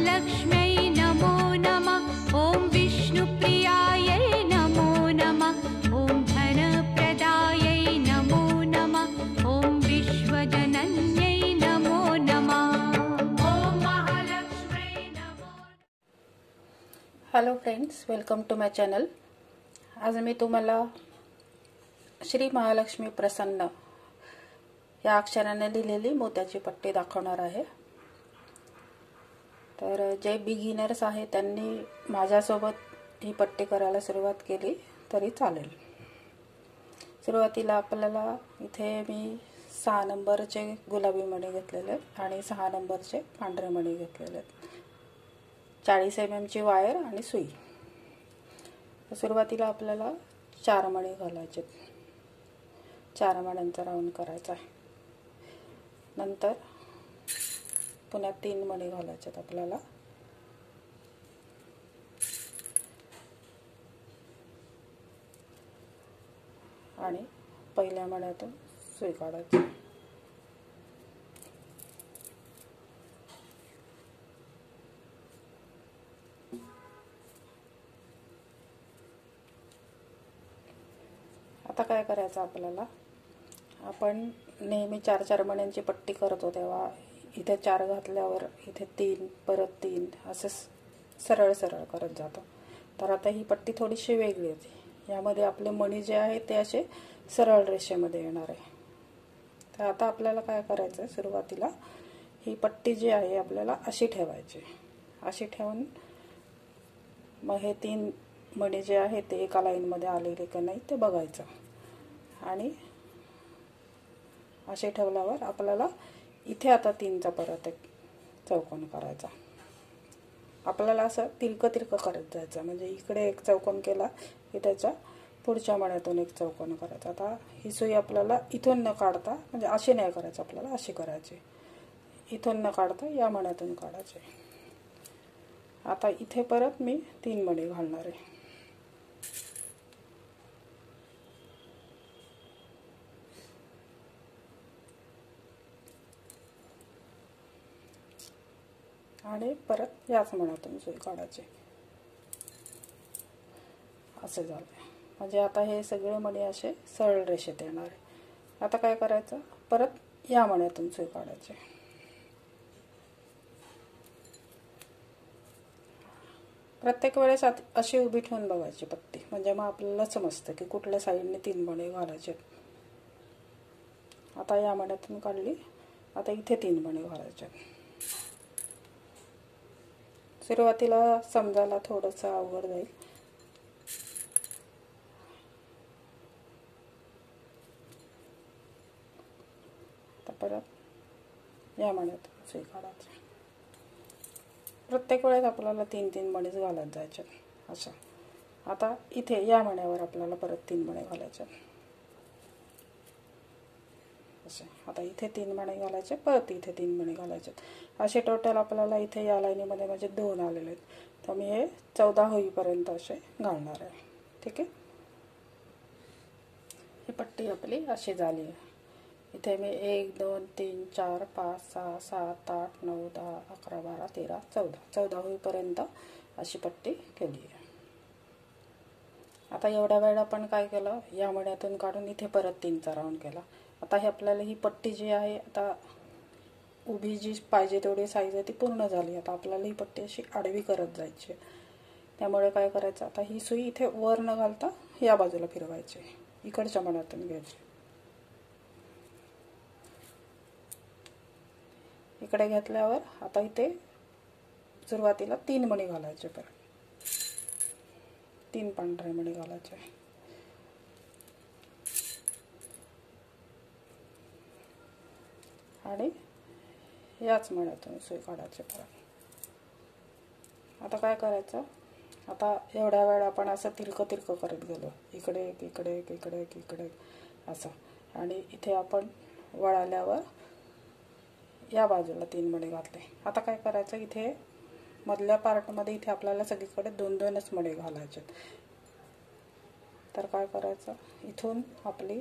महालक्ष्म्यै नमो नमः। ॐ विष्णुप्रियायै नमो नमः। ॐ धनप्रदायै नमो नमः। ॐ विश्वजनन्यै नमो नमः। ॐ महालक्ष्म्यै नमो। Hello friends, welcome to my channel. आज मी तुम्हाला श्री महालक्ष्मी प्रसन्न या अक्षराने लिहिलेली मोत्याची पट्टी दाखवणार आहे। तर जे बिगिनर्स आहे त्यांनी माझ्यासोबत ही पट्टी करायला सुरुवात केली तरी चालेल। सुरुवातीला आपल्याला इथे मी 6 नंबरचे गुलाबी मणी घेतलेले आणि 6 नंबरचे पांढरे मणी घेतलेले, 40 mm ची वायर आणि सुई। सुरुवातीला आपल्याला 4 मणी घालायचे, 4 मण्यांचा राऊंड करायचा आहे। नंतर पुन्हा 3 मणी घालायचे आपल्याला, आणि पहिल्या मण्यातून सुई काढायची। आता काय करायचं आपल्याला, आपण नेहमी 4-4 मण्यांची पट्टी करतो तेव्हा इथे 4 घातल्यावर इथे 3, परत 3 असं सरळ सरळ करत जातो। तर आता ही पट्टी थोडीशी वेगळी होती, यामध्ये आपले मणी जे आहेत ते असे सरळ रेषेमध्ये येणार आहे। तर आता आपल्याला काय करायचं आहे, सुरुवातीला ही पट्टी जी आहे आपल्याला अशी ठेवायची। अशी ठेवून मग हे 3 मणी जे आहे ते एका लाईनमध्ये आलेले का नाही ते बघायचं, आणि असे ठेवल्यावर आपल्याला इथे आता 3चा परत एक चौकोन करायचा। आपल्याला असं तिरकं करत जायचं, म्हणजे इकडे एक चौकोन केला की त्याच्या पुढच्या मण्यातून एक चौकोन करायचा। आता ही सुई आपल्याला इथून न काढता, म्हणजे अशी नाही करायची, आपल्याला अशी करायची, इथून न काढता या मण्यातून काढायचे। आता इथे परत मी 3 मणी घालणार आहे। आणि परत याच मण्यातून सुई काढायची, असे झाले। म्हणजे आता हे सगळे मणी असे सरळ रेषेत येणार आहे। आता काय करायचं, परत या मण्यातून सुई काढायची। प्रत्येक वेळेस अशी उभी ठेवून बघायची पट्टी, म्हणजे मग आपल्याला समजतं की कुठल्या साईडने 3 मणी घालायचे। आता या मण्यातून काढली, आता इथे 3 मणी घालायचे। सुरुवातीला समजायला थोडंसं अवघड जाईल। आता परत या मण्यातून सुई काढायची। प्रत्येक वेळेस आपल्याला 3-3 मणीच घालत जायचे असं। आता इथे या मण्यावर आपल्याला परत 3 मणी घालायचे असे। आता इथे 3 मणी घालायचे, परत इथे 3 मणी घालायचे, असे टोटल आपल्याला इथे या लाईनीमध्ये म्हणजे 2 आलेले आहेत। तर मी हे 14 होईपर्यंत असे घालणार आहे। ठीक आहे, ही पट्टी आपली अशी झाली आहे। इथे मी 1 2 3 4 5 6 7 8 9 10 11 12 13 14 होईपर्यंत अशी पट्टी केली आहे। आता एवढ्या वेळा आपण काय केलं, या मण्यातून काढून इथे परत 3चा राऊंड केला। आता हे आपल्याला ही पट्टी जी आहे, आता उभी जी पाहिजे तेवढी साईज आहे ती पूर्ण झाली। आता आपल्याला ही पट्टी अशी आडवी करत जायची, त्यामुळे काय करायचं, आता ही सुई इथे वर न घालता या बाजूला फिरवायची, इकडच्या मण्यातून घ्यायची, इकडे घेतल्यावर आता इथे सुरुवातीला 3 मणी घालायचे, परत 3 पांढरे मणी घालायचे, आणि याच मण्यातून सुई काढायची परत। आता काय करायचं, आता एवढ्या वेळ आपण असं तिरकं करत गेलो, इकडे एक इकडे एक इकडे एक इकडे एक असं, आणि इथे आपण वळाल्यावर या बाजूला 3 मणी घातले। आता काय करायचं, इथे मधल्या पार्टमध्ये इथे आपल्याला सगळीकडे 2-2च मणी घालायचे। तर काय करायचं, इथून आपली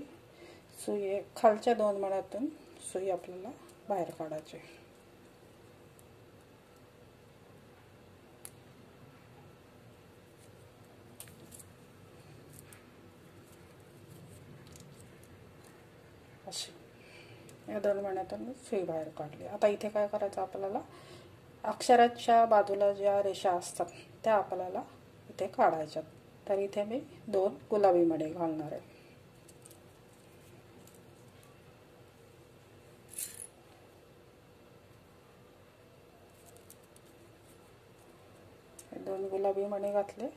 सुई खालच्या 2 मण्यातून सुई आपल्याला बाहेर काढायची। या 2 मण्यातून मी सुई बाहेर काढली. आता इथे काय करायचं आपल्याला, अक्षराच्या बाजूला ज्या रेषा असतात त्या आपल्याला इथे काढायच्यात. तर इथे मी 2 गुलाबी मणी घालणार आहे. हे 2 गुलाबी मणी घातले.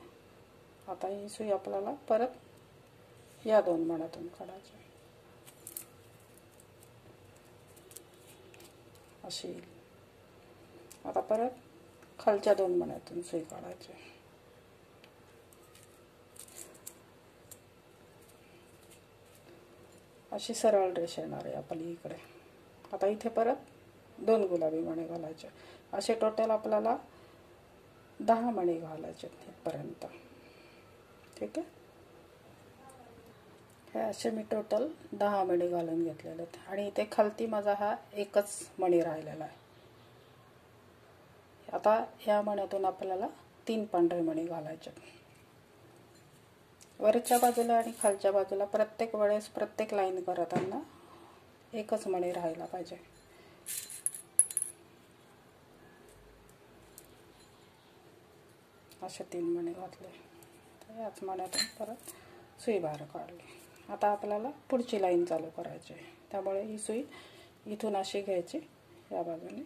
आता ही सुई आपल्याला परत या 2 मण्यातून काढायची अशी. आता परत खालच्या 2 मण्यातून सुई काढायची. अशी सरळ रेषा येणार आहे आपली इकडे. आता इथे परत 2 गुलाबी मणी घालायचे. असे टोटल आपल्याला 10 मणी घालायचे इथपर्यंत. ठीक आहे. हे असे मी टोटल 10 मणी घालून घेतलेले आहेत. आणि इथे खालती माझा हा एकच मणी राहिलेला आहे. आता या मण्यातून आपल्याला 3 पांढरे मणी घालायचे. वरच्या बाजूला आणि खालच्या बाजूला प्रत्येक वेळेस प्रत्येक लाईन करताना एकच मणी राहायला पाहिजे. असे 3 मणी घातले. तर याच मण्यातून परत सुई बाहेर काढली. आता आपल्याला पुढची लाईन चालू करायची आहे. त्यामुळे ही सुई इथून अशी घ्यायची या बाजूने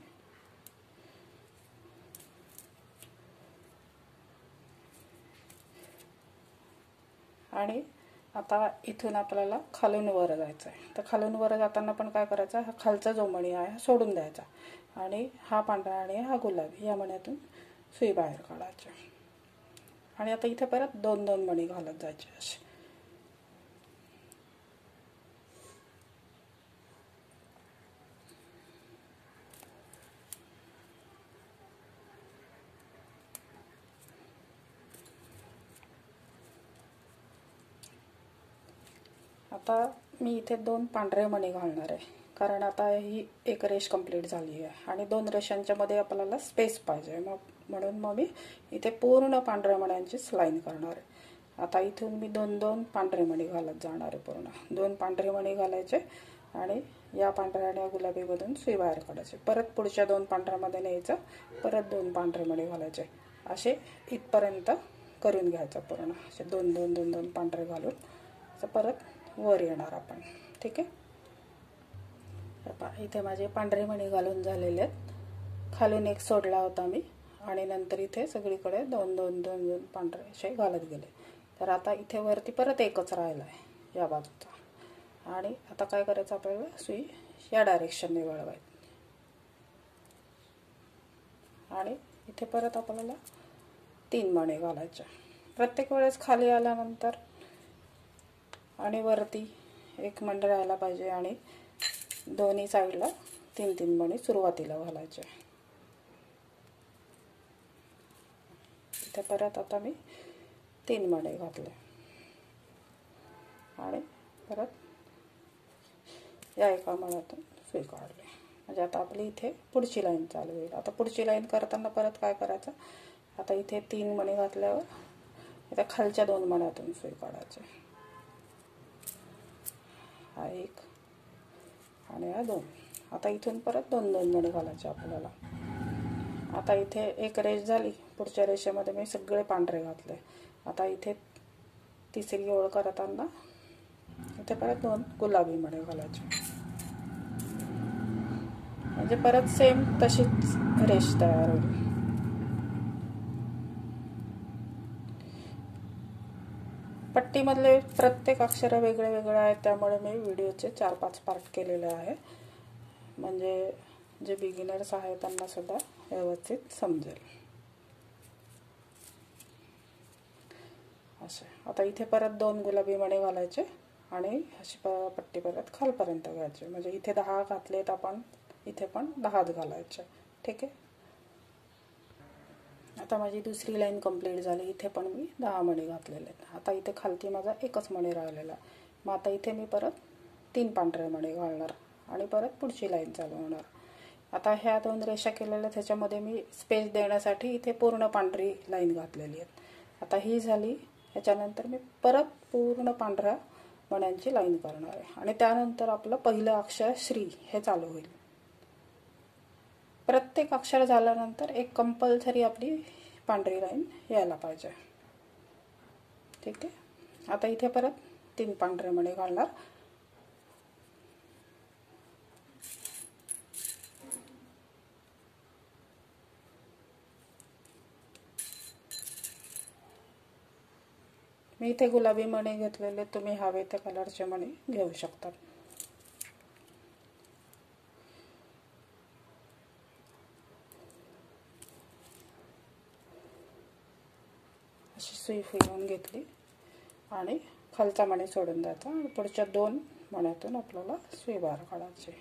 आणि आता इथून आपल्याला खालून वर जायचं आहे. तर खालून वर जाताना पण काय करायचं, हा खालचा जो मणी आहे हा सोडून द्यायचा आणि हा पांढरा आणि हा गुलाबी या मण्यातून सुई बाहेर काढायची. आणि आता इथे परत 2-2 मणी घालत जायचे असे. आता मी इथे 2 पांढरे मणी घालणार आहे, कारण आता ही एक रेष कंप्लीट झाली आहे आणि 2 रेषांच्या मध्ये आपल्याला स्पेस पाहिजे. म्हणून मी इथे पूर्ण पांढऱ्या मण्यांचीच लाईन करणार आहे. आता इथून मी 2-2 पांढरे मणी घालत जाणार आहे. पूर्ण 2 पांढरे मणी घालायचे आणि या पांढऱ्या आणि गुलाबीमधून सुई बाहेर काढायची. परत पुढच्या 2 पांढऱ्यामध्ये न्यायचं, परत 2 पांढरे मणी घालायचे. असे इथपर्यंत करून घ्यायचं पूर्ण. असे 2-2 पांढरे घालून असं परत वर येणार आपण. ठीक आहे. इथे माझे पांढरे मणी घालून झालेले आहेत. खालून एक सोडला होता मी आणि नंतर इथे सगळीकडे 2-2 पांढरे असे घालत गेले. तर आता इथे वरती परत एकच राहिला आहे या बाजूचा. आणि आता काय करायचं, आपल्याला सुई या डायरेक्शनने वळवायची आणि इथे परत आपल्याला 3 मणी घालायचे. प्रत्येक वेळेस खाली आल्यानंतर आणि वरती एक मणी राहायला पाहिजे आणि दोन्ही साईडला 3-3 मणी सुरुवातीला घालायचे. इथे परत आता मी 3 मणी घातले आणि परत या एका मण्यातून सुई काढली. म्हणजे आता आपली इथे पुढची लाईन चालू होईल. आता पुढची लाईन करताना परत काय करायचं, आता इथे 3 मणी घातल्यावर इथे खालच्या 2 मण्यातून सुई काढायची. हा 1 आणि हा 2. आता इथून परत 2-2 मणी घालायचे आपल्याला. आता इथे एक रेष झाली. पुढच्या रेषेमध्ये मी सगळे पांढरे घातले. आता इथे तिसरी ओळ करताना इथे परत 2 गुलाबी मणी घालायचे. म्हणजे परत सेम तशीच रेष तयार होईल. पट्टीमधले प्रत्येक अक्षर वेगळे वेगळे आहेत, त्यामुळे मी व्हिडिओचे 4-5 पार्ट केलेले आहे. म्हणजे जे बिगिनर्स आहेत त्यांना सुद्धा व्यवस्थित समजेल. असे आता इथे परत 2 गुलाबी मणी घालायचे आणि अशी पट्टी परत खालपर्यंत घ्यायची. म्हणजे इथे 10 घातलेत आपण, इथे पण 10च घालायचे. ठीक आहे. आता माझी दुसरी लाईन कंप्लीट झाली. इथे पण मी 10 मणी घातलेले आहेत. आता इथे खालती माझा एकच मणी राहिलेला आहे. मग आता इथे मी परत 3 पांढरे मणी घालणार आणि परत पुढची लाईन चालू होणार. आता ह्या 2 रेषा केलेल्या त्याच्यामध्ये मी स्पेस देण्यासाठी इथे पूर्ण पांढरी लाईन घातलेली आहे. आता ही झाली. याच्यानंतर मी परत पूर्ण पांढरा मण्यांची लाईन करणार आहे आणि त्यानंतर आपलं पहिलं अक्षर श्री हे चालू होईल. प्रत्येक अक्षर झाल्यानंतर एक कंपल्सरी आपली पांढरी लाईन यायला पाहिजे. ठीक आहे. आता इथे परत 3 पांढरे मणी घालणार. मी इथे गुलाबी मणी घेतलेले, तुम्ही हवे त्या कलरचे मणी घेऊ शकता. अशी सुई फिरवून घेतली आणि खालचा मणी सोडून द्यायचा आणि पुढच्या 2 मण्यातून आपल्याला सुई बाहेर काढायची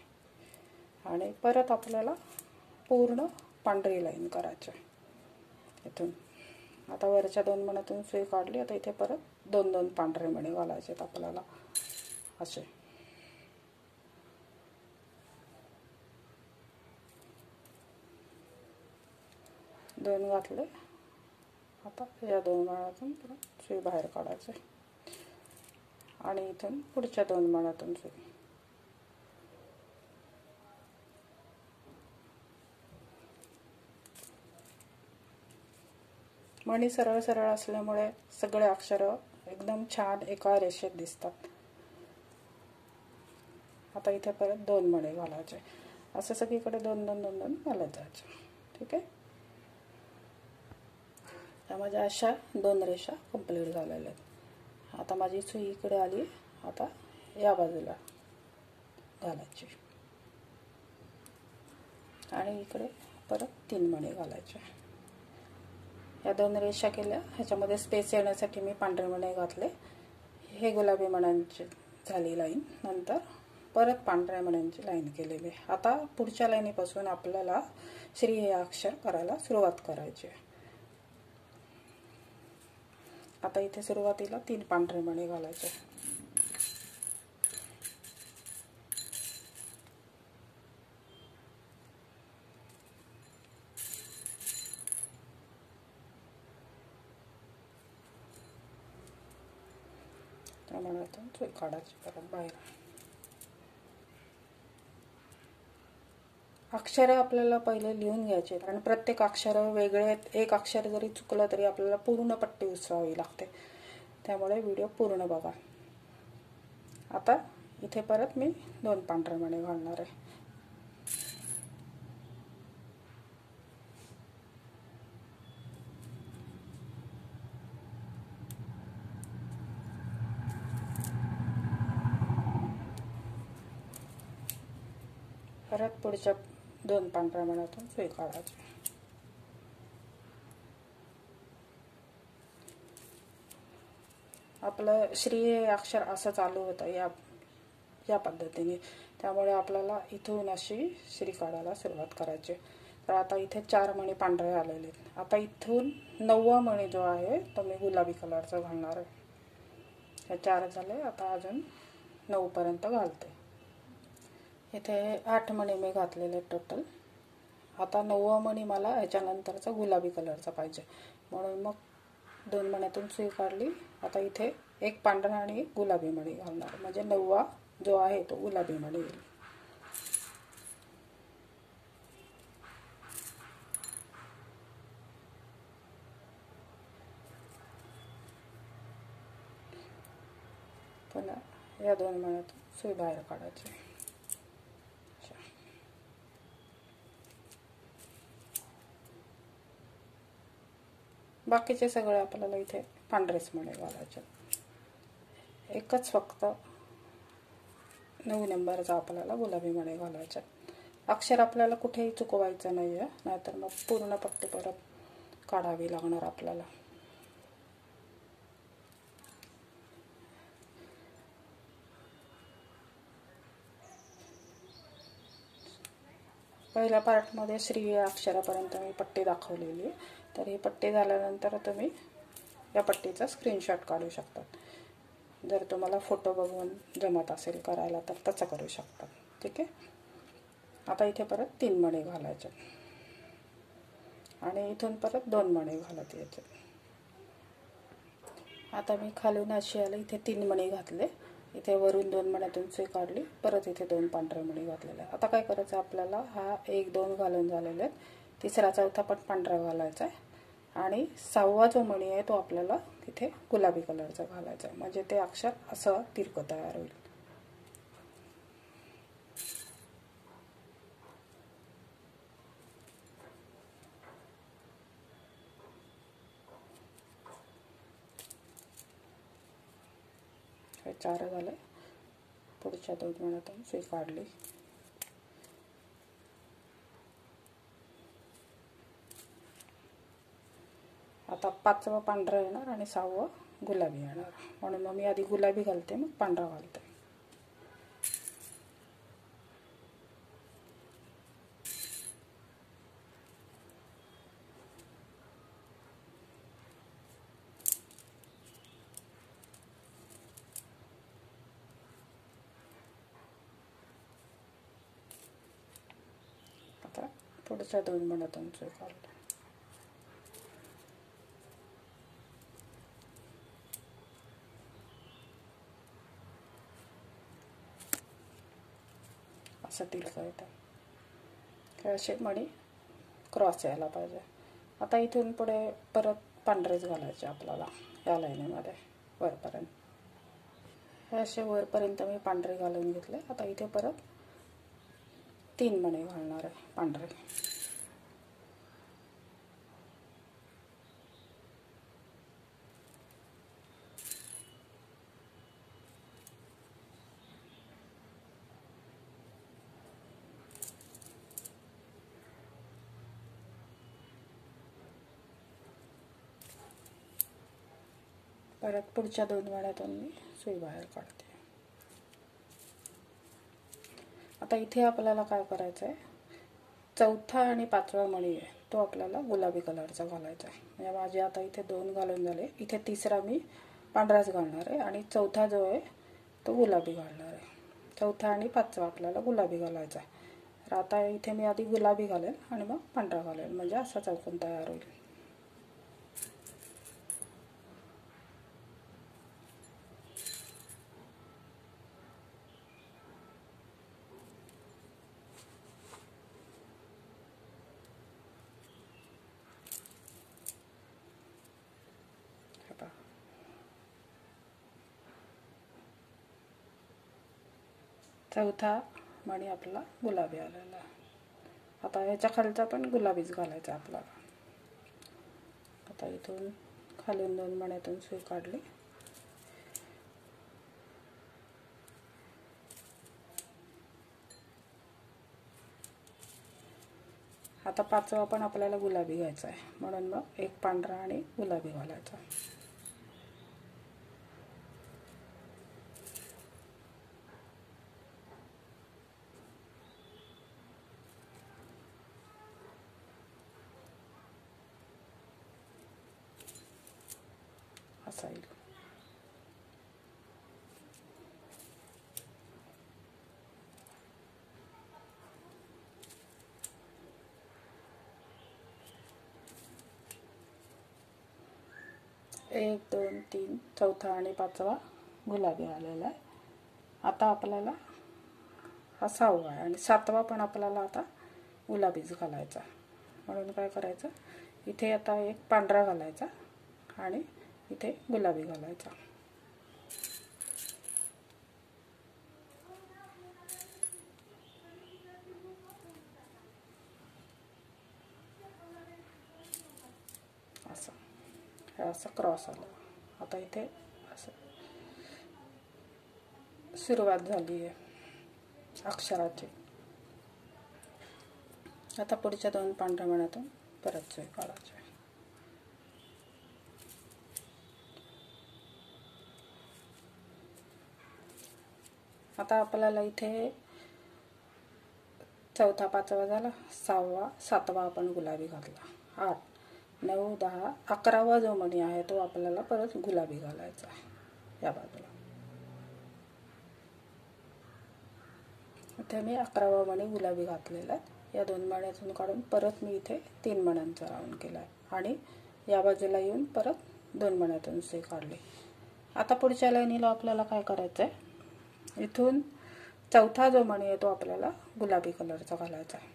आणि परत आपल्याला पूर्ण पांढरी लाईन करायची इथून. आता वरच्या 2 मण्यातून सुई काढली. आता इथे परत 2 पांढरे मणी घालायचे आपल्याला असे. दोन घातले. आता या 2 मण्यातून परत सुई बाहेर काढायचे आणि इथून पुढच्या 2 मण्यातून सुई. मणी सरळ सरळ असल्यामुळे सगळे अक्षर एकदम छान एका रेषेत दिसतात. आता इथे परत 2 मणी घालायचे. असं सगळीकडे 2 घालत जायचे. ठीक आहे. त्या माझ्या अशा 2 रेषा कंप्लीट झालेल्या आहेत. आता माझी सुई इकडे आली. आता या बाजूला घालायची आणि इकडे परत 3 मणी घालायचे. या 2 रेषा केल्या. ह्याच्यामध्ये स्पेस येण्यासाठी मी पांढरे मणी घातले. हे गुलाबी मण्यांची झाली लाईन. नंतर परत पांढऱ्या मण्यांची लाईन केलेली. आता पुढच्या लाईनीपासून आपल्याला श्री हे अक्षर करायला सुरुवात करायची. आता इथे सुरुवातीला 3 पांढरे मणी घालायचे. त्या मण्यातून सुई काढायची परत बाहेर. अक्षर आपल्याला पहिले लिहून घ्यायचे आणि प्रत्येक अक्षर वेगळे. एक अक्षर जरी चुकलं तरी आपल्याला पूर्ण पट्टी उचलावी लागते. त्यामुळे व्हिडिओ पूर्ण बघा. आता इथे परत मी 2 पांढरे मणी घालणार आहे. परत पुढच्या 2 पांढऱ्या मण्यातून सुई काढायची. आपलं श्री हे अक्षर असं चालू होतं या पद्धतीने. त्यामुळे आपल्याला इथून अशी श्री काढायला सुरुवात करायची. तर आता इथे 4 मणी पांढरे आलेले आहेत. आता इथून 9वा मणी जो आहे तो मी गुलाबी कलरचा घालणार आहे. हे 4 झाले. आता अजून 9 पर्यंत घालते. इथे 8 मणी मी घातलेले टोटल. आता 9वा मणी मला ह्याच्यानंतरचा गुलाबी कलरचा पाहिजे म्हणून मग 2 मण्यातून सुई काढली. आता इथे 1 पांढरा आणि 1 गुलाबी मणी घालणार. म्हणजे 9वा जो आहे तो गुलाबी मणी येईल. पुन्हा या 2 मण्यातून सुई बाहेर काढायची. बाकीचे सगळे आपल्याला इथे पांढरेच मणी घालायचे. एकच फक्त 9 नंबरचा आपल्याला गुलाबी मणी घालायचे. अक्षर आपल्याला कुठेही चुकवायचं नाही आहे, नाहीतर मग पूर्ण पट्टी परत काढावी लागणार आपल्याला. पहिल्या पार्टमध्ये श्री या अक्षरापर्यंत मी पट्टी दाखवलेली. तर ही पट्टी झाल्यानंतर तुम्ही या पट्टीचा स्क्रीनशॉट काढू शकता. जर तुम्हाला फोटो बघून जमत असेल करायला तर तसं करू शकता. ठीक आहे. आता इथे परत 3 मणी घालायचे आणि इथून परत 2 मणी घालत यायचे. आता मी खालून अशी आले इथे 3 मणी घातले इथे वरून 2 मण्यातून सुई काढली, परत इथे 2 पांढऱ्या मणी घातलेल्या. आता काय करायचं आपल्याला, हा 1 2 घालून झालेले आहेत, तिसरा चौथा पण पांढरा घालायचा आहे आणि 6वा जो मणी आहे तो आपल्याला तिथे गुलाबी कलरचा घालायचा आहे, म्हणजे ते अक्षर असं तिरकं तयार होईल. हे 4 झाले. पुढच्या 2 मण्यातून सुई काढली. आता 5वा पांढरा येणार आणि 6वं गुलाबी येणार, म्हणून मग मी आधी गुलाबी घालते, मग पांढरा घालते. आता पुढच्या 2 मण्यातून सुई काढली. असं तिरकं येतं. हे असे मणी क्रॉस यायला पाहिजे. आता इथून पुढे परत पांढरेच घालायचे आपल्याला या लाईनीमध्ये वरपर्यंत. हे असे वरपर्यंत मी पांढरे घालून घेतले. आता इथे परत 3 मणी घालणार आहे पांढरे. परत पुढच्या 2 मण्यातून मी सुई बाहेर काढते. आता इथे आपल्याला काय करायचं आहे, चौथा आणि 5वा मणी आहे तो आपल्याला गुलाबी कलरचा घालायचा आहे. म्हणजे माझे आता इथे 2 घालून झाले. इथे तिसरा मी पांढराच घालणार आहे आणि चौथा जो आहे तो गुलाबी घालणार आहे. चौथा आणि 5वा आपल्याला गुलाबी घालायचा आहे. तर आता इथे मी आधी गुलाबी घालेल आणि मग पांढरा घालेल, म्हणजे असा चौकोन तयार होईल. चौथा मणी आपला गुलाबी आलेला आहे. आता ह्याच्या खालचा पण गुलाबीच घालायचा आपल्याला. आता इथून खालून 2 मण्यातून सुई काढली. आता 5वा पण आपल्याला गुलाबी घ्यायचा आहे, म्हणून मग 1 पांढरा आणि गुलाबी घालायचा. असा येईल. एक 2 3 चौथा आणि 5वा गुलाबी आलेला आहे. आता आपल्याला हा 6वा आहे आणि 7वा पण आपल्याला आता गुलाबीच घालायचा. म्हणून काय करायचं, इथे आता 1 पांढरा घालायचा आणि इथे गुलाबी घालायचा. असं हे असं क्रॉस आलं. आता इथे असं सुरुवात झाली आहे अक्षराची. आता पुढच्या 2 पांढऱ्या मण्यातून परत सुई काढायची. आता आपल्याला इथे चौथा 5वा झाला, 6वा 7वा आपण गुलाबी घातला. 8 9 10 11वा जो मणी आहे तो आपल्याला परत गुलाबी घालायचा आहे या बाजूला. इथे मी 11वा मणी गुलाबी घातलेला आहे. या 2 मण्यातून काढून परत मी इथे 3 मण्यांचा राऊंड केला आहे आणि या बाजूला येऊन परत 2 मण्यातून सुई काढली. आता पुढच्या लाईनीला आपल्याला काय करायचं आहे, इथून चौथा जो मणी आहे तो आपल्याला गुलाबी कलरचा घालायचा आहे.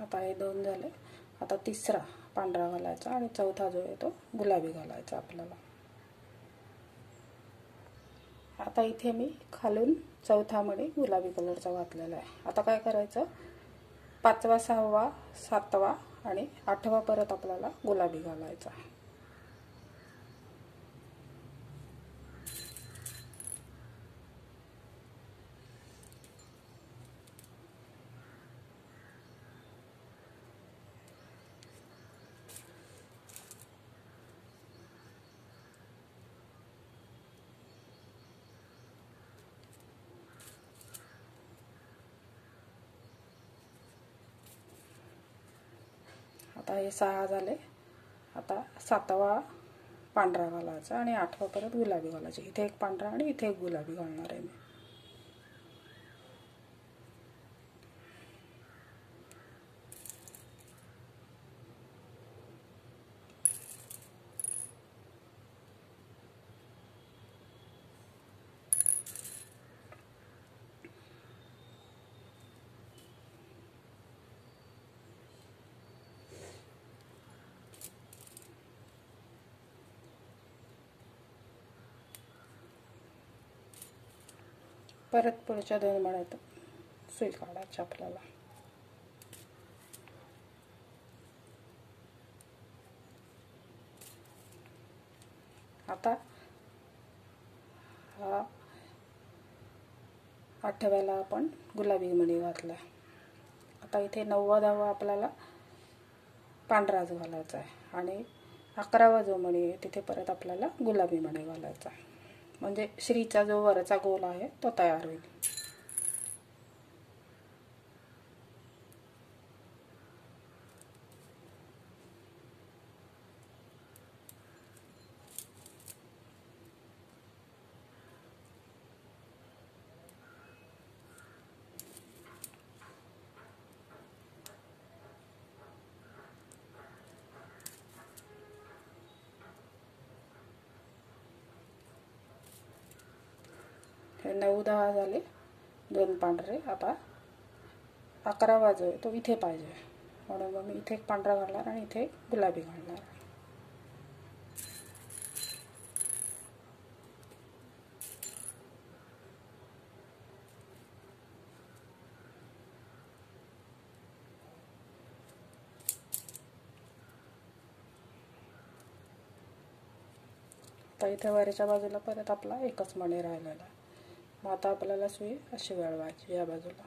आता हे 2 झाले. आता तिसरा पांढरा घालायचा आणि चौथा जो आहे तो गुलाबी घालायचा आपल्याला. आता इथे मी खालून चौथा मणी गुलाबी कलरचा घातलेला आहे. आता काय करायचं, 5वा 6वा 7वा आणि 8वा परत आपल्याला गुलाबी घालायचा. आता हे 6 झाले. आता 7वा पांढरा घालायचा आणि 8वा परत गुलाबी घालायचे. इथे एक पांढरा आणि इथे एक गुलाबी घालणार आहे मी. परत पुढच्या 2 मण्यात सुई काढायची आपल्याला. आता हा 8व्याला आपण गुलाबी मणी घातला. आता इथे 9वा 10वा आपल्याला पांढराच घालायचा आहे आणि 11वा जो मणी आहे तिथे परत आपल्याला गुलाबी मणी घालायचा आहे. म्हणजे श्रीचा जो वरचा गोल आहे तो तयार होईल. हे 9 10 झाले, 2 पांढरे. आता 11वा जो आहे तो इथे पाहिजे म्हणून मग मी इथे एक पांढरा घालणार आणि इथे गुलाबी घालणार. आता इथे वरच्या बाजूला परत आपला एकच मणी राहिलेला आहे. मग आता आपल्याला सुई अशी वळवायची या बाजूला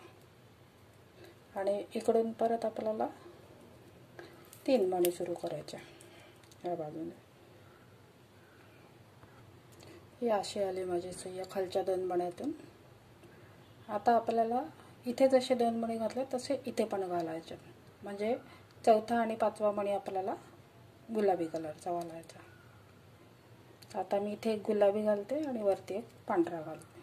आणि इकडून परत आपल्याला 3 मणी सुरू करायच्या या बाजूने. ही अशी आली माझी सुई या खालच्या 2 मण्यातून. आता आपल्याला इथे जसे 2 मणी घातले तसे इथे पण घालायचे. म्हणजे चौथा आणि 5वा मणी आपल्याला गुलाबी कलरचा घालायचा. आता मी इथे एक गुलाबी घालते आणि वरती एक पांढरा घालते.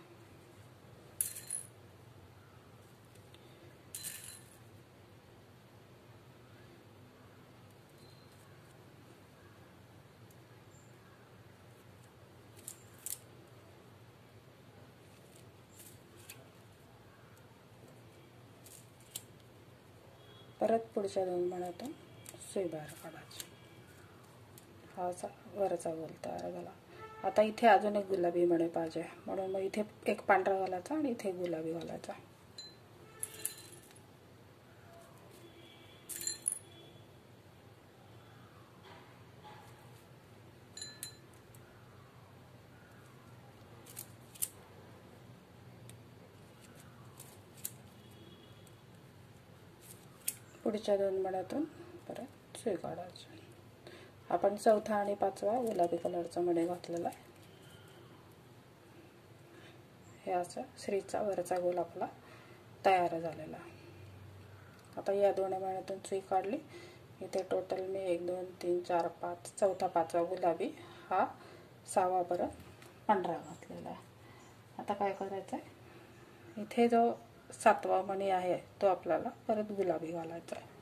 परत पुढच्या 2 मण्यातून सुई बाहेर काढायची. हा वरचा गोल तयार झाला. आता इथे अजून एक गुलाबी मणी पाहिजे म्हणून मग इथे एक पांढरा घालायचा आणि इथे गुलाबी घालायचा. पुढच्या 2 मण्यातून परत सुई काढायची. आपण चौथा आणि 5वा गुलाबी कलरचा मणी घातलेला आहे. हे असं श्रीचा वरचा गोल आपला तयार झालेला. आता या दोन्ही मण्यातून सुई काढली. इथे टोटल मी 1 2 3 4 5 चौथा 5वा गुलाबी हा 6वा परत पांढरा घातलेला आहे. आता काय करायचं आहे, इथे जो 7वा मणी आहे तो आपल्याला परत गुलाबी घालायचा आहे.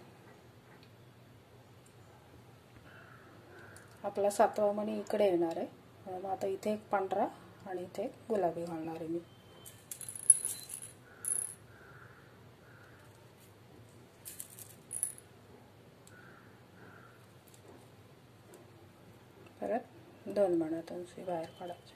आपला 7वा मणी इकडे येणार आहे, मग आता इथे एक पांढरा आणि इथे एक गुलाबी घालणार आहे मी. परत 2 मण्यातून सुई बाहेर काढायची.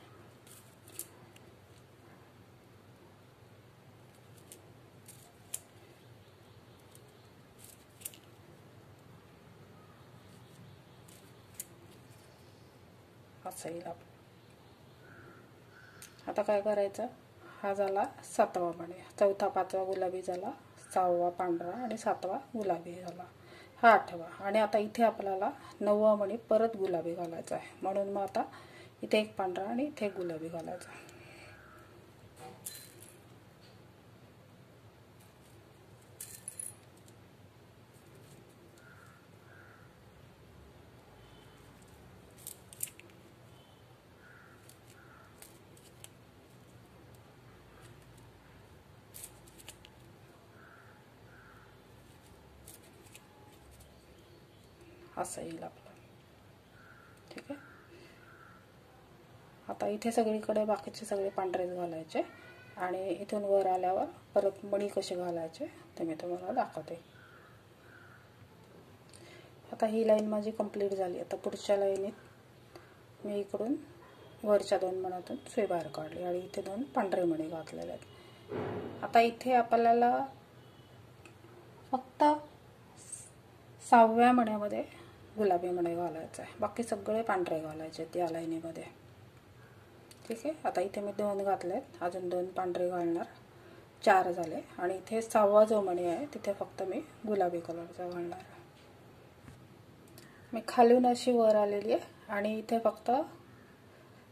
असं येईल. आता काय करायचं, हा झाला 7वा मणी, चौथा 5वा गुलाबी झाला, 6वा पांढरा आणि 7वा गुलाबी झाला, हा 8वा. आणि आता इथे आपल्याला 9वा मणी परत गुलाबी घालायचा आहे, म्हणून मग आता इथे एक पांढरा आणि इथे एक गुलाबी घालायचा. असं येईल आपलं. ठीक आहे. आता इथे सगळीकडे बाकीचे सगळे पांढरेच घालायचे आणि इथून वर आल्यावर परत मणी कसे घालायचे ते मी तुम्हाला दाखवते. आता ही लाईन माझी कंप्लीट झाली. आता पुढच्या लाईनीत मी इकडून वरच्या 2 मण्यातून सुई बाहेर काढली आणि इथे 2 पांढरे मणी घातलेले आहेत. आता इथे आपल्याला फक्त 6व्या मण्यामध्ये गुलाबी मणी घालायचं आहे, बाकी सगळे पांढरे घालायचे आहेत या लाईनीमध्ये. ठीक आहे. आता इथे मी 2 घातलेत, अजून 2 पांढरे घालणार, 4 झाले. आणि इथे 6वा जो मणी आहे तिथे फक्त मी गुलाबी कलरचा घालणार. मी खालून अशी वर आलेली आहे आणि इथे फक्त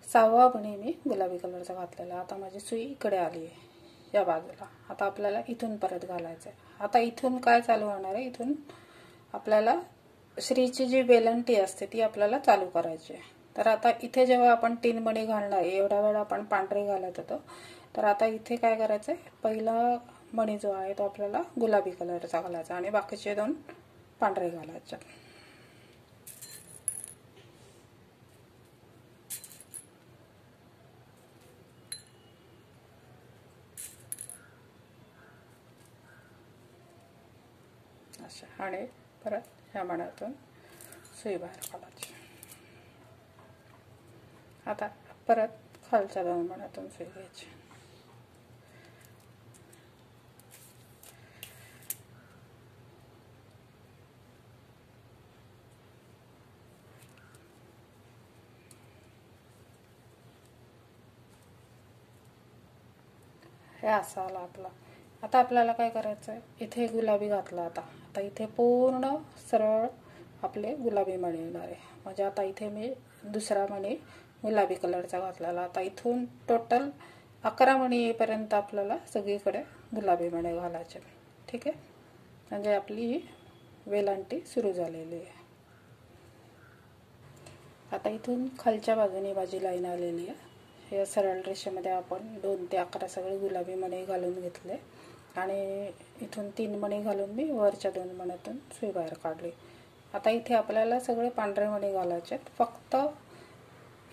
6वा मणी मी गुलाबी कलरचा घातलेला. आता माझी सुई इकडे आली आहे या बाजूला. आता आपल्याला इथून परत घालायचं आहे. आता इथून काय चालू होणार आहे, इथून आपल्याला श्रीची जी वेलंटी असते ती आपल्याला चालू करायची आहे. तर आता इथे जेव्हा आपण 3 मणी घालणार, एवढा वेळ आपण पांढरे घालत होतो, तर आता इथे काय करायचं आहे, पहिला मणी जो आहे तो आपल्याला गुलाबी कलरचा घालायचा आणि बाकीचे 2 पांढरे घालायचे. अशा. आणि परत ह्या मण्यातून सुई बाहेर काढायची. आता परत खालच्या 2 मण्यातून सुई घ्यायची. हे असं आलं आपला. आता आपल्याला काय करायचं आहे, इथे गुलाबी घातला. आता इथे पूर्ण सरळ आपले गुलाबी मणी येणार आहे. म्हणजे आता इथे मी दुसरा मणी गुलाबी कलरचा घातलेला. आता इथून टोटल 11 मणी येईपर्यंत आपल्याला सगळीकडे गुलाबी मणी घालायचे. ठीक आहे. म्हणजे आपली ही वेलांटी सुरू झालेली आहे. आता इथून खालच्या बाजूने माझी लाईन आलेली आहे. या सरळ रेषेमध्ये आपण 2 ते 11 सगळे गुलाबी मणी घालून घेतले आणि इथून 3 मणी घालून मी वरच्या 2 मण्यातून सुई बाहेर काढली. आता इथे आपल्याला सगळे पांढरे मणी घालायचे आहेत. फक्त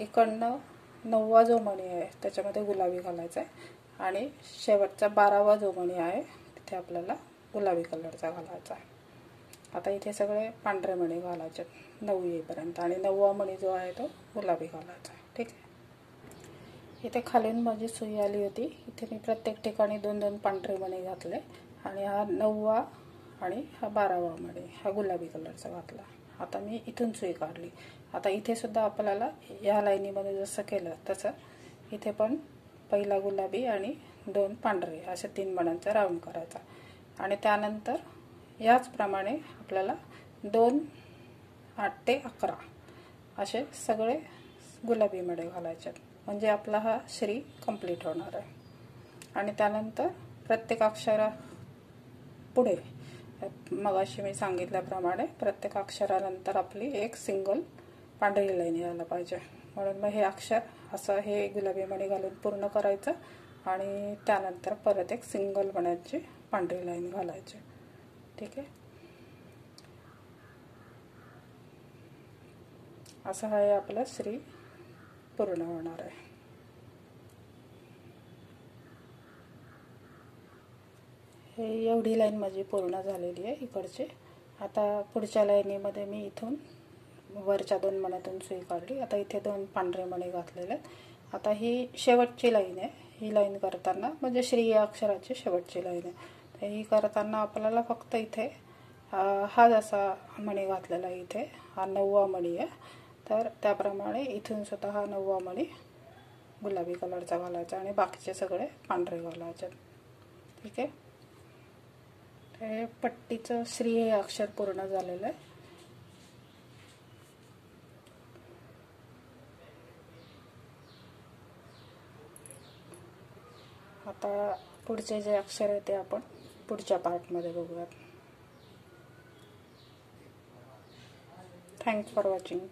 इकडनं 9वा जो मणी आहे त्याच्यामध्ये गुलाबी घालायचा आहे आणि शेवटचा 12वा जो मणी आहे तिथे आपल्याला गुलाबी कलरचा घालायचा आहे. आता इथे सगळे पांढरे मणी घालायचे आहेत 9 येईपर्यंत आणि 9वा मणी जो आहे तो गुलाबी घालायचा आहे. ठीक आहे. इथे खालून माझी सुई आली होती. इथे मी प्रत्येक ठिकाणी 2-2 पांढरे मणी घातले आणि हा 9वा आणि हा 12वा मणी हा गुलाबी कलरचा घातला. आता मी इथून सुई काढली. आता इथे सुद्धा आपल्याला या लाईनीमध्ये जसं केलं तसं इथे पण पहिला गुलाबी आणि 2 पांढरे असे 3 मण्यांचा राऊंड करायचा आणि त्यानंतर याचप्रमाणे आपल्याला 2 8 ते 11 असे सगळे गुलाबी मणी घालायचे. म्हणजे आपला हा श्री कंप्लीट होणार आहे. आणि त्यानंतर प्रत्येक अक्षरा पुढे मगाशी मी सांगितल्याप्रमाणे प्रत्येक अक्षरानंतर आपली एक सिंगल पांढरी लाईन यायला पाहिजे. म्हणून मग हे अक्षर असं हे गुलाबी मणी घालून पूर्ण करायचं आणि त्यानंतर परत एक सिंगल मण्याची पांढरी लाईन घालायची. ठीक आहे. असं हे आपलं श्री पूर्ण होणार आहे. हे एवढी लाईन माझी पूर्ण झालेली आहे इकडची. आता पुढच्या लाईनीमध्ये मी इथून वरच्या 2 मण्यातून सुई काढली. आता इथे 2 पांढरे मणी घातलेले आहेत. आता ही शेवटची लाईन आहे. ही लाईन करताना म्हणजे श्री या अक्षराची शेवटची लाईन आहे. तर ही करताना आपल्याला फक्त इथे हा जसा मणी घातलेला आहे इथे हा 9वा मणी आहे. तर त्याप्रमाणे इथून सुद्धा हा 9वा मणी गुलाबी कलरचा घालायचा आणि बाकीचे सगळे पांढरे घालायचे. ठीक आहे. हे पट्टीचं श्री हे अक्षर पूर्ण झालेलं आहे. आता पुढचे जे अक्षर आहे ते आपण पुढच्या पार्टमध्ये बघूयात. Thanks for watching.